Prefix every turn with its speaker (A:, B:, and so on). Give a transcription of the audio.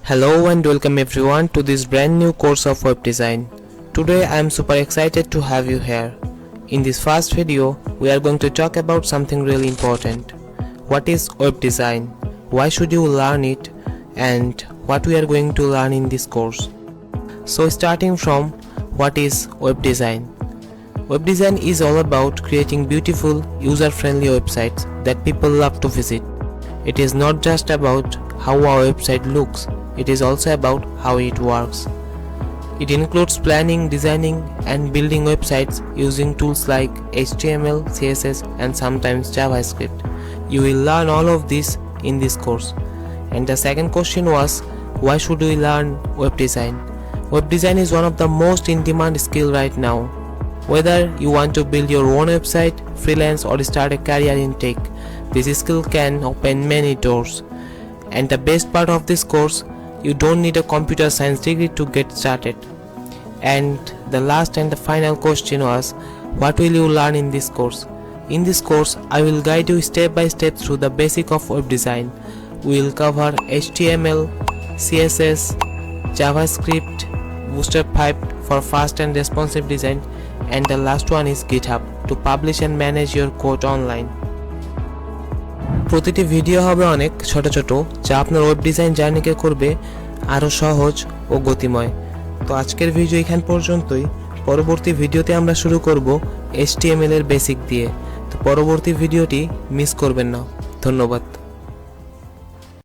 A: Hello and welcome everyone to this brand new course of web design. Today I am super excited to have you here. In this first video, we are going to talk about something really important. What is web design? Why should you learn it? And what we are going to learn in this course. So starting from what is web design? Web design is all about creating beautiful, user-friendly websites that people love to visit. It is not just about how our website looks, it is also about how it works. It includes planning, designing, and building websites using tools like HTML, CSS, and sometimes JavaScript. You will learn all of this in this course. And the second question was, why should we learn web design? Web design is one of the most in-demand skills right now. Whether you want to build your own website, freelance, or start a career in tech, this skill can open many doors. And the best part of this course, you don't need a computer science degree to get started. And the last and the final question was, what will you learn in this course? In this course, I will guide you step by step through the basic of web design. We will cover HTML, CSS, JavaScript, Bootstrap for fast and responsive design, and the last one is GitHub to publish and manage your code online. প্রতিটি video হবে অনেক ছোট ছোট যা আপনার web design জার্নিকে করবে আরো সহজ ও গতিময়। তো আজকের ভিডিও এখান পর্যন্তই। পরবর্তী ভিডিওতে আমরা শুরু করব HTML এর বেসিক দিয়ে। তো পরবর্তী ভিডিওটি মিস করবেন না। ধন্যবাদ।